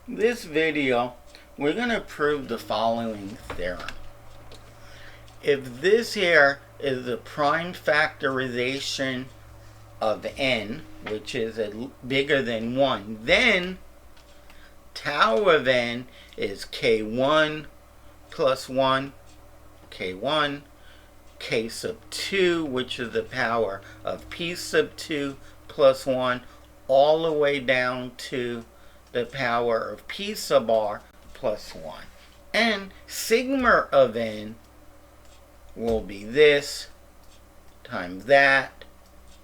This video, we're going to prove the following theorem. If this here is the prime factorization of n, which is bigger than 1, then tau of n is k1 plus 1, k1, k sub 2, which is the power of p sub 2 plus 1, all the way down to the power of p sub r plus 1. And sigma of n will be this times that,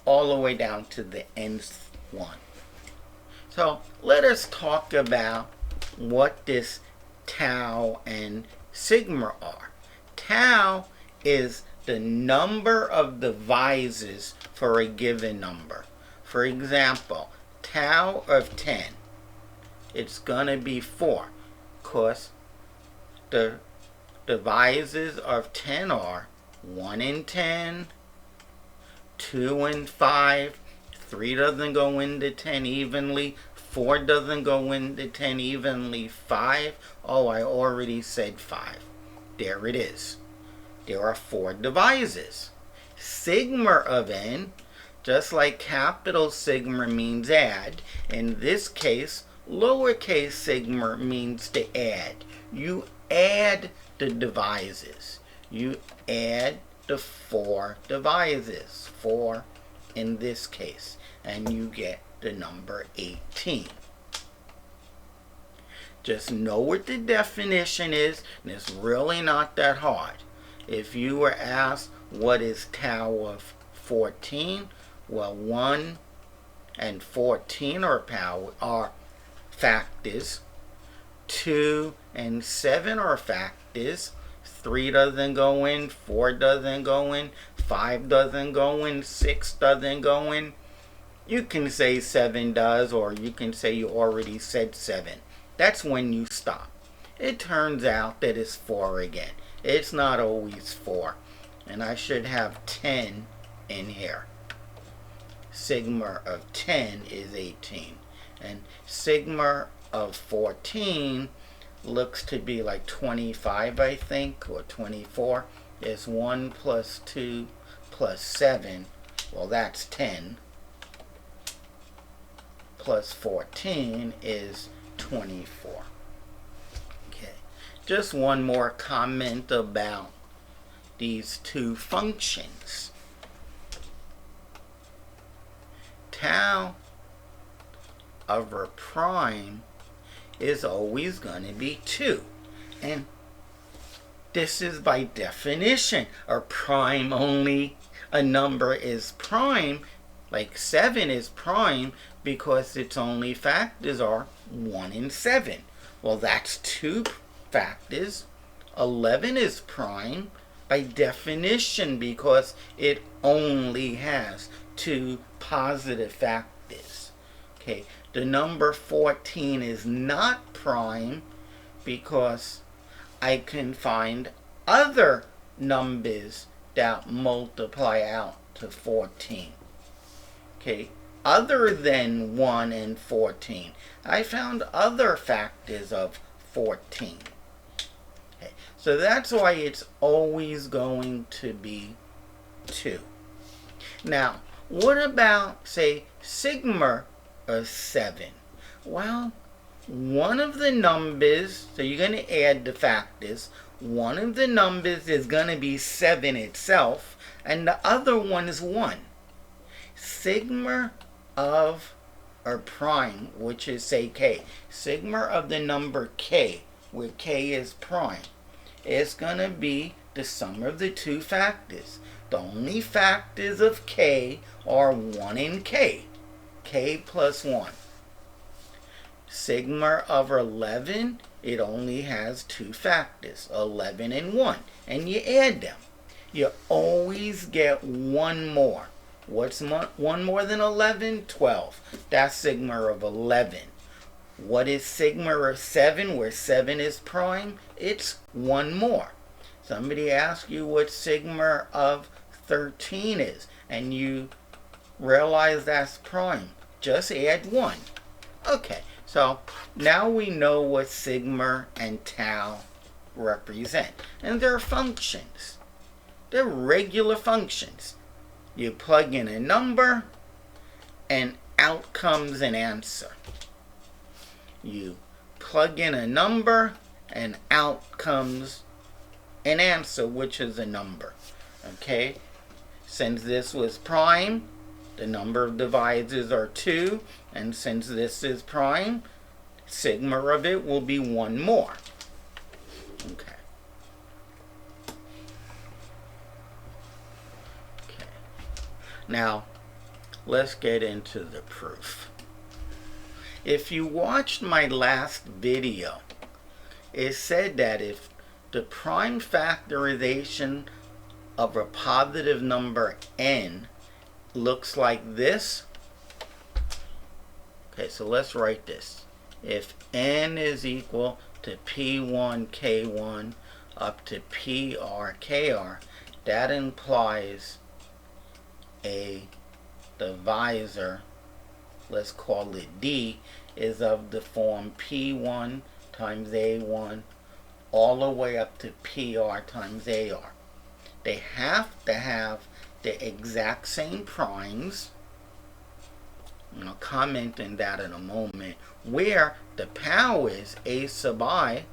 all the way down to the nth one. So let us talk about what this tau and sigma are. Tau is the number of divisors for a given number. For example, tau of 10, it's going to be 4, because the divisors of 10 are 1 and 10, 2 and 5, 3 doesn't go into 10 evenly, 4 doesn't go into 10 evenly, 5, oh, I already said 5. There it is. There are 4 divisors. Sigma of n, just like capital sigma means add, in this case, lowercase sigma means to add. You add the divisors. You add the 4 divisors, 4 in this case, and you get the number 18. Just know what the definition is, and it's really not that hard. If you were asked what is tau of 14, well, 1 and 14 are factors. 2 and 7 are factors. 3 doesn't go in, 4 doesn't go in, 5 doesn't go in, 6 doesn't go in. You can say 7 does, or you can say you already said 7. That's when you stop. It turns out that it's 4 again. It's not always 4. And I should have 10 in here. Sigma of 10 is 18. And sigma of 14 looks to be like 25, I think, or 24. Is 1 plus 2 plus 7. Well, that's 10. Plus 14 is 24. Okay. Just one more comment about these two functions. Tau over prime is always going to be 2. And this is by definition. A prime only, a number is prime, like 7 is prime, because its only factors are 1 and 7. Well, that's 2 factors. 11 is prime by definition because it only has 2 positive factors. Okay, the number 14 is not prime because I can find other numbers that multiply out to 14. Okay, other than 1 and 14. I found other factors of 14. Okay, so that's why it's always going to be 2. Now, what about, say, sigma of 7? Well, one of the numbers, so you're going to add the factors, one of the numbers is going to be 7 itself, and the other one is 1. Sigma of a prime, which is, say, k, sigma of the number k, where k is prime, is going to be the sum of the 2 factors. The only factors of k are 1 and k plus 1. Sigma of 11, it only has 2 factors, 11 and 1, and you add them. You always get 1 more. What's 1 more than 11? 12. That's sigma of 11. What is sigma of 7, where 7 is prime? It's 1 more. Somebody asks you what sigma of 13 is, and you realize that's prime. Just add 1. Okay, So now we know what sigma and tau represent. And they're functions. They're regular functions. You plug in a number and out comes an answer. You plug in a number and out comes an answer, which is a number. Okay? Since this was prime, the number of divisors are 2, and since this is prime, sigma of it will be 1 more. Okay. Now, let's get into the proof. If you watched my last video, it said that if the prime factorization of a positive number n looks like this, okay, so let's write this. If n is equal to p1 k1 up to pr kr, that implies a divisor, let's call it D, is of the form P1 times A1 all the way up to PR times AR. They have to have the exact same primes, and I'll comment on that in a moment, where the power is A sub I.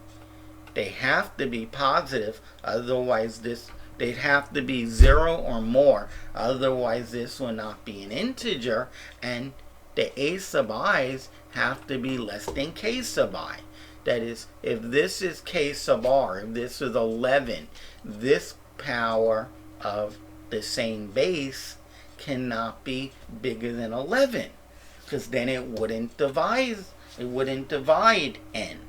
They have to be positive, otherwise they'd have to be 0 or more, otherwise this will not be an integer, and the A sub i's have to be less than K sub I. That is, if this is K sub R, if this is 11, this power of the same base cannot be bigger than 11, because then it wouldn't divide n.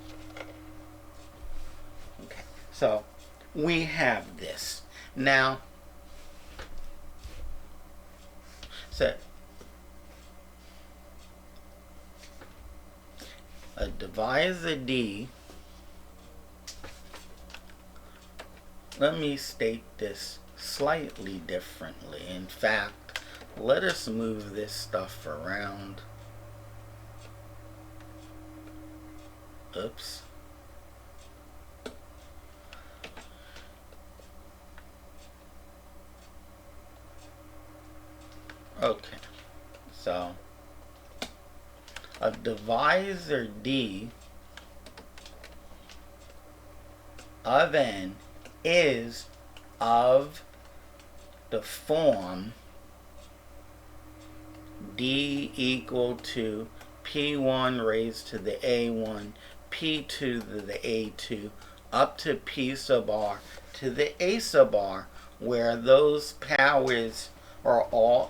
Okay, so we have this. Now, so a divisor D, let me state this slightly differently. In fact, let us move this stuff around. Oops. Okay, so a divisor D of n is of the form D equal to P1 raised to the A1, P2 to the A2, up to P sub R to the A sub R, where those powers are all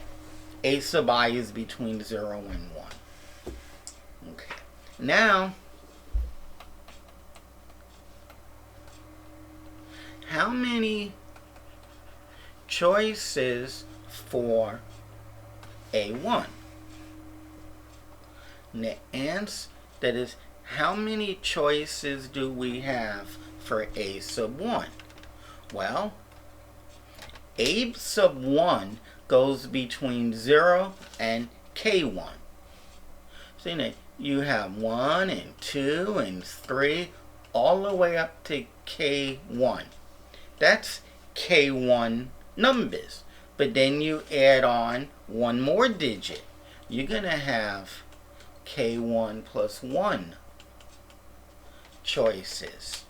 A sub I is between 0 and 1. Okay. Now, how many choices for A1? And the answer, that is, how many choices do we have for A sub 1? Well, A sub 1 goes between 0 and K1. So you have 1 and 2 and 3 all the way up to K1. That's K1 numbers. But then you add on one more digit. You're going to have K1 plus 1 choices.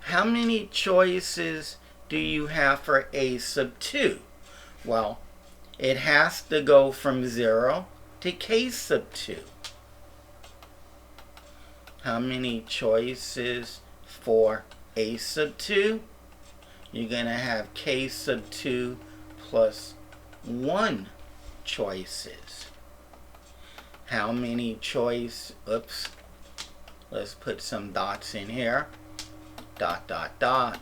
How many choices do you have for A sub 2? Well, it has to go from 0 to K sub 2. How many choices for A sub 2? You're going to have K sub 2 plus 1 choices. How many let's put some dots in here. Dot, dot, dot.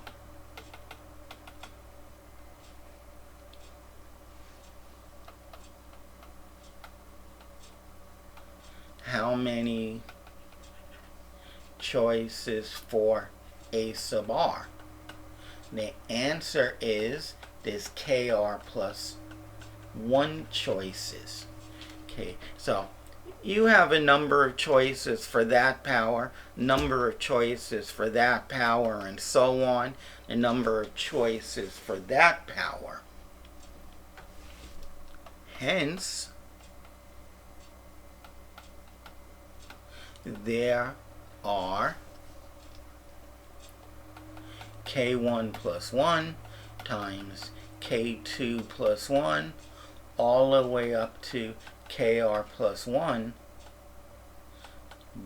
How many choices for A sub R? The answer is this KR plus 1 choices. Okay, so you have a number of choices for that power, number of choices for that power, and so on, a number of choices for that power. Hence, there are k1 plus 1 times k2 plus 1 all the way up to kr plus 1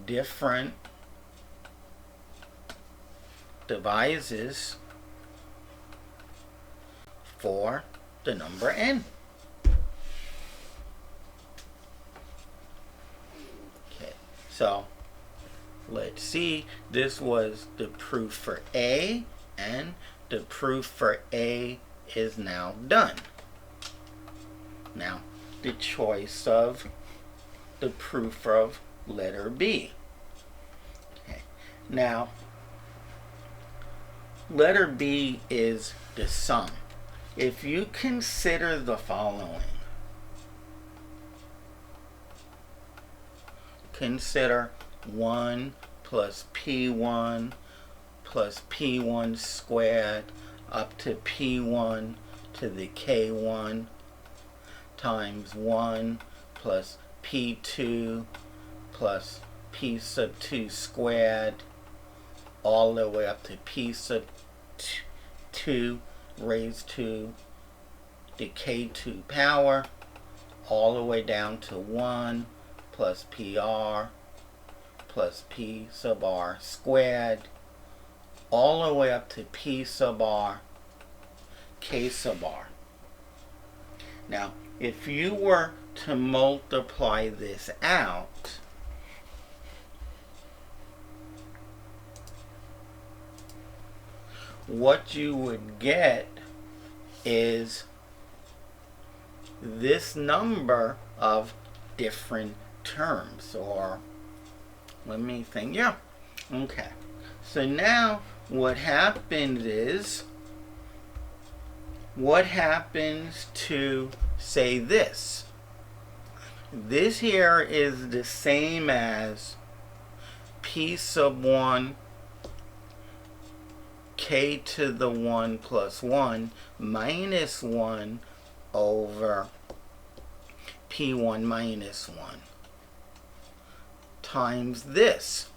different devices for the number n. Okay, so let's see, this was the proof for A, and the proof for A is now done. Now, the choice of the proof of letter B. Okay. Now, letter B is the sum. If you consider the following, consider 1 plus P1 plus P1 squared up to P1 to the K1 times 1 plus P2 plus P sub 2 squared all the way up to P sub 2 raised to the K2 power all the way down to 1 plus PR plus P sub R squared all the way up to P sub R K sub R. Now, if you were to multiply this out, what you would get is this number of different terms, or let me think, yeah, okay. So now what happens is, what happens to, say, this? This here is the same as P sub 1 K to the 1 plus 1 minus 1 over P1 minus 1 times this.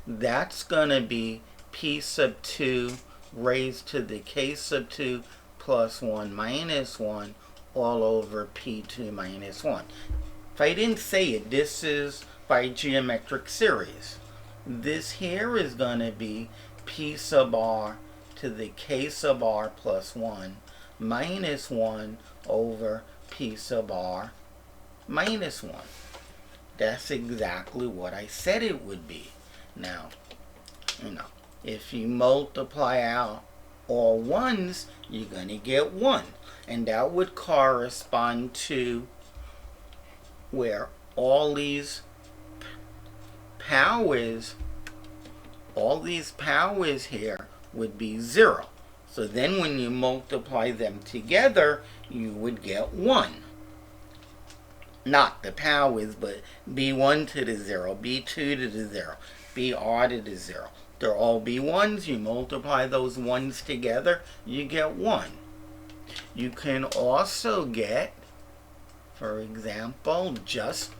That's going to be P sub 2 raised to the K sub 2 plus 1 minus 1 all over P2 minus 1. If I didn't say it, this is by geometric series. This here is going to be P sub R to the K sub R plus 1 minus 1 over P sub R minus 1. That's exactly what I said it would be. Now, if you multiply out all ones, you're going to get 1. And that would correspond to where all these powers here would be 0. So then when you multiply them together, you would get 1. Not the powers, but B1 to the 0, B2 to the 0, BR to the 0. They're all B1s. You multiply those ones together, you get 1. You can also get, for example, just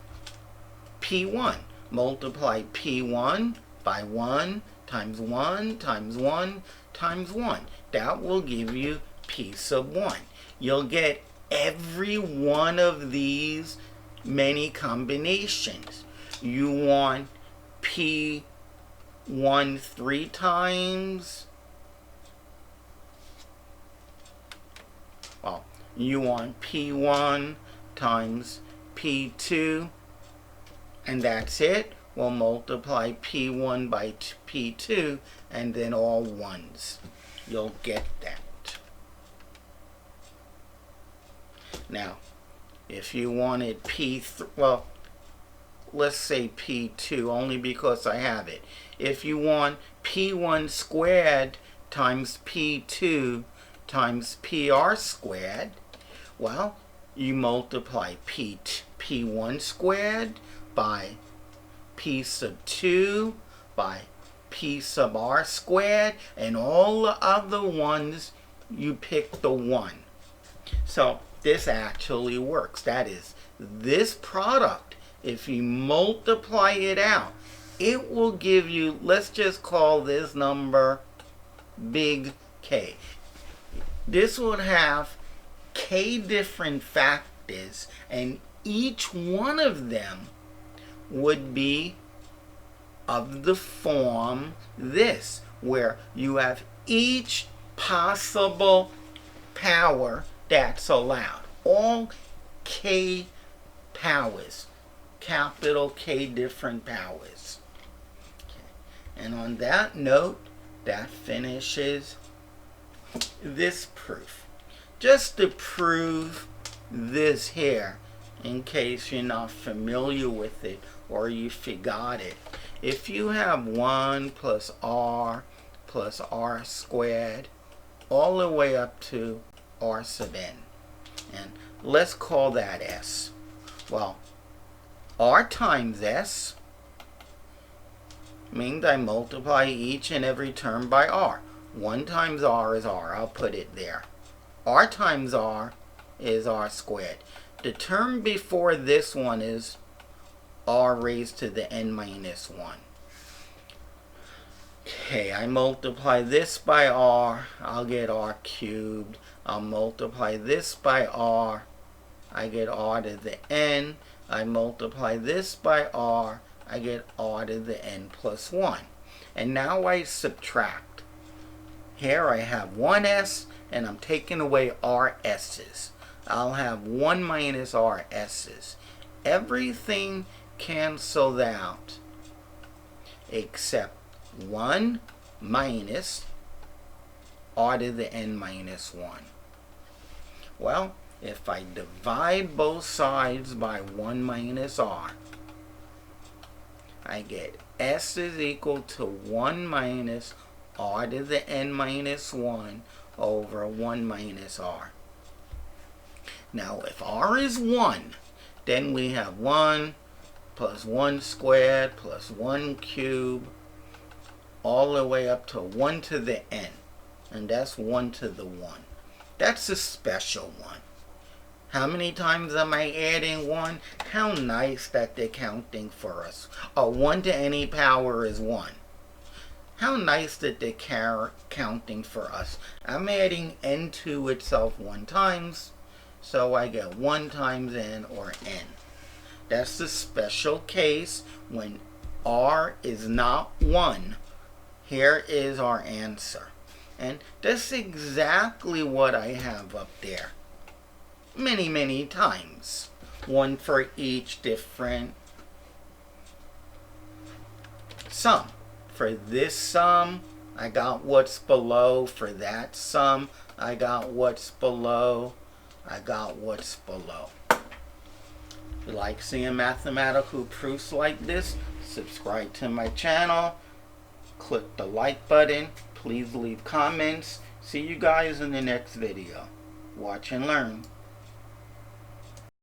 P1. Multiply P1 by 1 times 1 times 1 times 1. That will give you P sub 1. You'll get every one of these many combinations. You want P1 3 times. Well, you want P1 times P2, and that's it. We'll multiply P1 by P2, and then all ones. You'll get that. Now, if you wanted P3, well, let's say P2, only because I have it. If you want P1 squared times P2 times PR squared, well, you multiply P2 p1 squared by p sub 2 by p sub r squared, and all the other ones you pick the 1. So this actually works. That is, this product, if you multiply it out, it will give you, let's just call this number big K. This would have K different factors, and each one of them would be of the form this, where you have each possible power that's allowed. All K powers, capital K different powers. Okay. And on that note, that finishes this proof. Just to prove this here, in case you're not familiar with it or you forgot it. If you have 1 plus r squared all the way up to r sub n, and let's call that s. Well, r times s means I multiply each and every term by r. 1 times r is r. I'll put it there. R times r is r squared. The term before this one is r raised to the n minus 1. Okay, I multiply this by r, I'll get r cubed. I'll multiply this by r, I get r to the n. I multiply this by r, I get r to the n plus 1. And now I subtract. Here I have 1s, and I'm taking away r s's. I'll have 1 minus r s's. Everything cancels out except 1 minus r to the n minus 1. Well, if I divide both sides by 1 minus r, I get s is equal to 1 minus r to the n minus 1 over 1 minus r. Now, if r is 1, then we have 1 plus 1 squared plus 1 cubed all the way up to 1 to the n. And that's 1 to the 1. That's a special one. How many times am I adding 1? How nice that they're counting for us. 1 to any power is 1. How nice that they're counting for us. I'm adding n to itself 1 times, so I get 1 times n, or n. That's the special case when r is not 1. Here is our answer. And that's exactly what I have up there. Many, many times. One for each different sum. For this sum, I got what's below. For that sum, I got what's below. I got what's below. If you like seeing mathematical proofs like this, subscribe to my channel. Click the like button. Please leave comments. See you guys in the next video. Watch and learn.